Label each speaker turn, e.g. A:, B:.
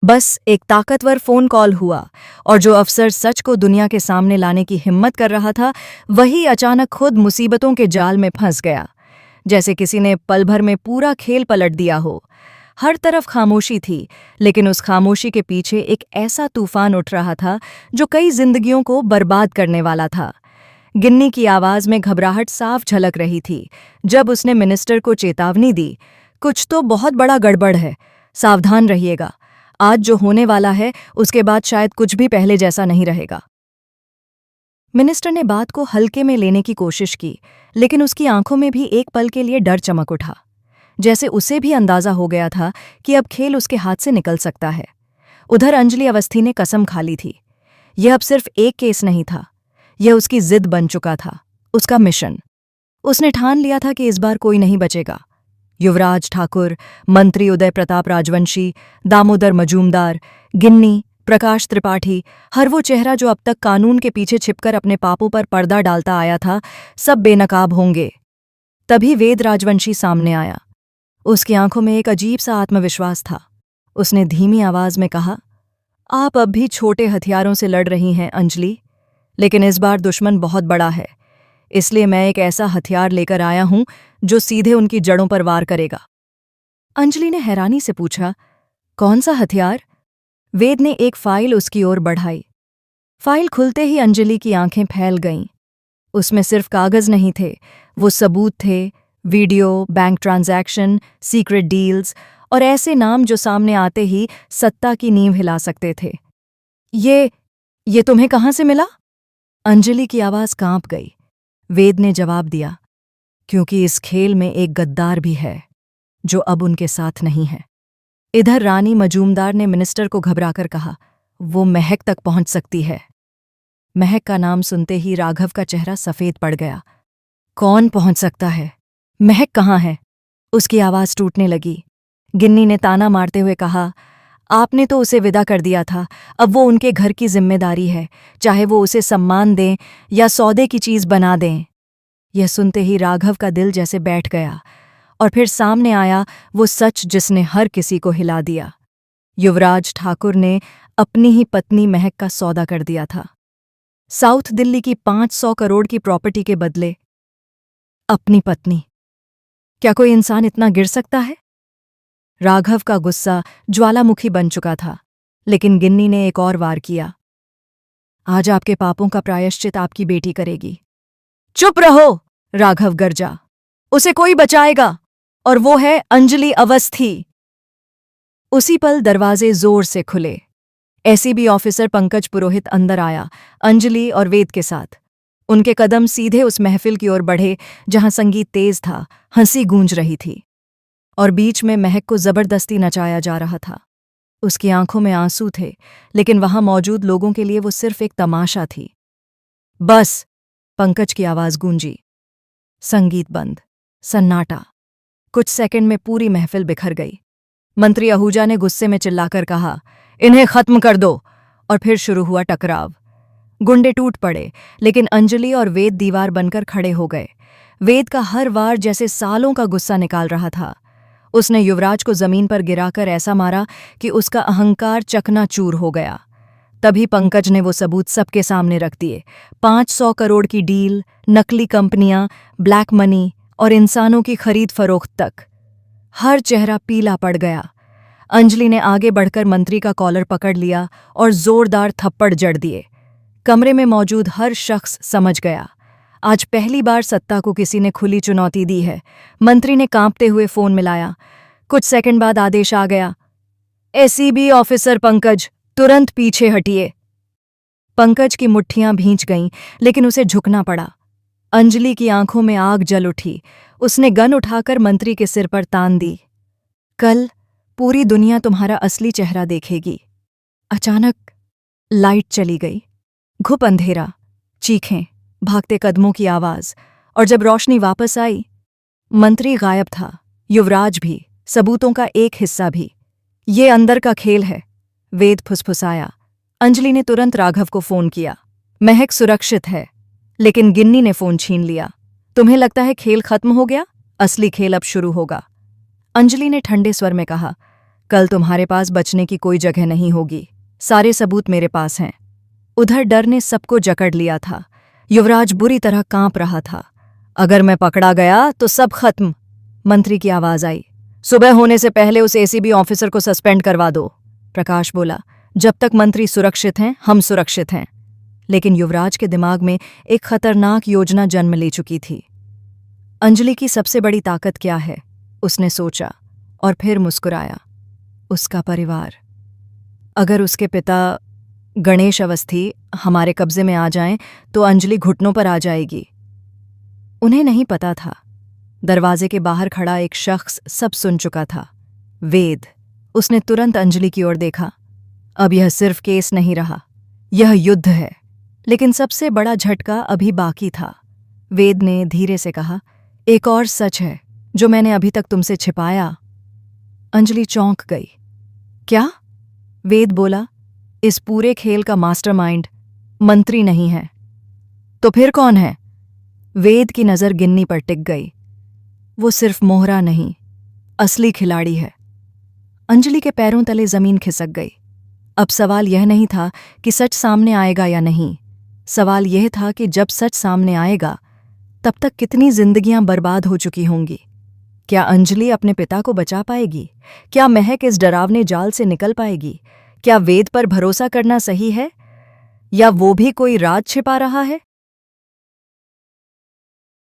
A: बस एक ताकतवर फोन कॉल हुआ और जो अफसर सच को दुनिया के सामने लाने की हिम्मत कर रहा था, वही अचानक खुद मुसीबतों के जाल में फंस गया। जैसे किसी ने पल भर में पूरा खेल पलट दिया हो। हर तरफ खामोशी थी, लेकिन उस खामोशी के पीछे एक ऐसा तूफान उठ रहा था जो कई जिंदगियों को बर्बाद करने वाला था। गिन्नी की आवाज में घबराहट साफ झलक रही थी जब उसने मिनिस्टर को चेतावनी दी, कुछ तो बहुत बड़ा गड़बड़ है, सावधान रहिएगा। आज जो होने वाला है उसके बाद शायद कुछ भी पहले जैसा नहीं रहेगा। मिनिस्टर ने बात को हल्के में लेने की कोशिश की, लेकिन उसकी आंखों में भी एक पल के लिए डर चमक उठा। जैसे उसे भी अंदाजा हो गया था कि अब खेल उसके हाथ से निकल सकता है। उधर अंजलि अवस्थी ने कसम खा ली थी। यह अब सिर्फ एक केस नहीं था, यह उसकी जिद बन चुका था, उसका मिशन। उसने ठान लिया था कि इस बार कोई नहीं बचेगा। युवराज ठाकुर, मंत्री उदय प्रताप राजवंशी, दामोदर मजूमदार, गिन्नी, प्रकाश त्रिपाठी, हर वो चेहरा जो अब तक कानून के पीछे छिपकर अपने पापों पर पर्दा डालता आया था, सब बेनकाब होंगे। तभी वेद राजवंशी सामने आया। उसकी आंखों में एक अजीब सा आत्मविश्वास था। उसने धीमी आवाज में कहा, आप अब भी छोटे हथियारों से लड़ रही हैं अंजलि, लेकिन इस बार दुश्मन बहुत बड़ा है। इसलिए मैं एक ऐसा हथियार लेकर आया हूं जो सीधे उनकी जड़ों पर वार करेगा। अंजलि ने हैरानी से पूछा, कौन सा हथियार? वेद ने एक फाइल उसकी ओर बढ़ाई। फाइल खुलते ही अंजलि की आंखें फैल गईं। उसमें सिर्फ कागज नहीं थे, वो सबूत थे, video, bank transaction, secret deals और ऐसे नाम जो सामने आते ही सत्ता की नींव हिला सकते थे। ये तुम्हें कहाँ से मिला? अंजलि की आवाज कांप गई। वेद ने जवाब दिया, क्योंकि इस खेल में एक गद्दार भी है जो अब उनके साथ नहीं है। इधर रानी मजूमदार ने मिनिस्टर को घबराकर कहा, वो महक तक पहुंच सकती है। महक का नाम सुनते ही राघव का चेहरा सफेद पड़ गया। कौन पहुंच सकता है? महक कहाँ है? उसकी आवाज टूटने लगी। गिन्नी ने ताना मारते हुए कहा, आपने तो उसे विदा कर दिया था, अब वो उनके घर की जिम्मेदारी है, चाहे वो उसे सम्मान दें या सौदे की चीज बना दें। यह सुनते ही राघव का दिल जैसे बैठ गया और फिर सामने आया वो सच जिसने हर किसी को हिला दिया। युवराज ठाकुर ने अपनी ही पत्नी महक का सौदा कर दिया था। साउथ दिल्ली की 500 करोड़ की प्रॉपर्टी के बदले अपनी पत्नी। क्या कोई इंसान इतना गिर सकता है? राघव का गुस्सा ज्वालामुखी बन चुका था, लेकिन गिन्नी ने एक और वार किया। आज आपके पापों का प्रायश्चित आपकी बेटी करेगी। चुप रहो! राघव गरजा। उसे कोई बचाएगा, और वो है अंजलि अवस्थी। उसी पल दरवाजे जोर से खुले। एसीबी ऑफिसर पंकज पुरोहित अंदर आया, अंजलि और वेद के साथ। उनके कदम सीधे उस महफिल की ओर बढ़े जहां संगीत तेज था, हंसी गूंज रही थी, और बीच में महक को जबरदस्ती नचाया जा रहा था। उसकी आंखों में आंसू थे, लेकिन वहां मौजूद लोगों के लिए वो सिर्फ एक तमाशा थी। बस! पंकज की आवाज गूंजी। संगीत बंद, सन्नाटा। कुछ सेकंड में पूरी महफिल बिखर गई। मंत्री आहूजा ने गुस्से में चिल्लाकर कहा, इन्हें खत्म कर दो, और फिर शुरू हुआ टकराव। गुंडे टूट पड़े, लेकिन अंजलि और वेद दीवार बनकर खड़े हो गए। वेद का हर वार जैसे सालों का गुस्सा निकाल रहा था। उसने युवराज को जमीन पर गिराकर ऐसा मारा कि उसका अहंकार चकनाचूर हो गया। तभी पंकज ने वो सबूत सबके सामने रख दिए। 500 करोड़ की डील, नकली कंपनियां, ब्लैक मनी और इंसानों की खरीद फरोख्त तक। हर चेहरा पीला पड़ गया। अंजलि ने आगे बढ़कर मंत्री का कॉलर पकड़ लिया और जोरदार थप्पड़ जड़ दिए। कमरे में मौजूद हर शख्स समझ गया, आज पहली बार सत्ता को किसी ने खुली चुनौती दी है। मंत्री ने कांपते हुए फोन मिलाया। कुछ सेकंड बाद आदेश आ गया, एसीबी ऑफिसर पंकज, तुरंत पीछे हटिए। पंकज की मुट्ठियां भींच गईं, लेकिन उसे झुकना पड़ा। अंजलि की आंखों में आग जल उठी। उसने गन उठाकर मंत्री के सिर पर तान दी। कल पूरी दुनिया तुम्हारा असली चेहरा देखेगी। अचानक लाइट चली गई। घुप अंधेरा, चीखें, भागते कदमों की आवाज, और जब रोशनी वापस आई, मंत्री गायब था, युवराज भी, सबूतों का एक हिस्सा भी। ये अंदर का खेल है, वेद फुसफुसाया। अंजलि ने तुरंत राघव को फोन किया। महक सुरक्षित है, लेकिन गिन्नी ने फोन छीन लिया। तुम्हें लगता है खेल खत्म हो गया? असली खेल अब शुरू होगा। अंजलि ने ठंडे स्वर में कहा, कल तुम्हारे पास बचने की कोई जगह नहीं होगी। सारे सबूत मेरे पास हैं। उधर डर ने सबको जकड़ लिया था। युवराज बुरी तरह कांप रहा था। अगर मैं पकड़ा गया तो सब खत्म। मंत्री की आवाज आई। सुबह होने से पहले उस एसीबी ऑफिसर को सस्पेंड करवा दो। प्रकाश बोला, जब तक मंत्री सुरक्षित हैं हम सुरक्षित हैं। लेकिन युवराज के दिमाग में एक खतरनाक योजना जन्म ले चुकी थी। अंजलि की सबसे बड़ी ताकत क्या है, उसने सोचा और फिर मुस्कुराया। उसका परिवार। अगर उसके पिता गणेश अवस्थी हमारे कब्जे में आ जाएं तो अंजलि घुटनों पर आ जाएगी। उन्हें नहीं पता था, दरवाजे के बाहर खड़ा एक शख्स सब सुन चुका था। वेद। उसने तुरंत अंजलि की ओर देखा। अब यह सिर्फ केस नहीं रहा, यह युद्ध है। लेकिन सबसे बड़ा झटका अभी बाकी था। वेद ने धीरे से कहा, एक और सच है जो मैंने अभी तक तुमसे छिपाया। अंजलि चौंक गई। क्या? वेद बोला, इस पूरे खेल का मास्टरमाइंड मंत्री नहीं है। तो फिर कौन है? वेद की नजर गिन्नी पर टिक गई। वो सिर्फ मोहरा नहीं, असली खिलाड़ी है। अंजलि के पैरों तले जमीन खिसक गई। अब सवाल यह नहीं था कि सच सामने आएगा या नहीं। सवाल यह था कि जब सच सामने आएगा तब तक कितनी जिंदगियां बर्बाद हो चुकी होंगी। क्या अंजलि अपने पिता को बचा पाएगी? क्या महक इस डरावने जाल से निकल पाएगी? क्या वेद पर भरोसा करना सही है या वो भी कोई राज छिपा रहा है?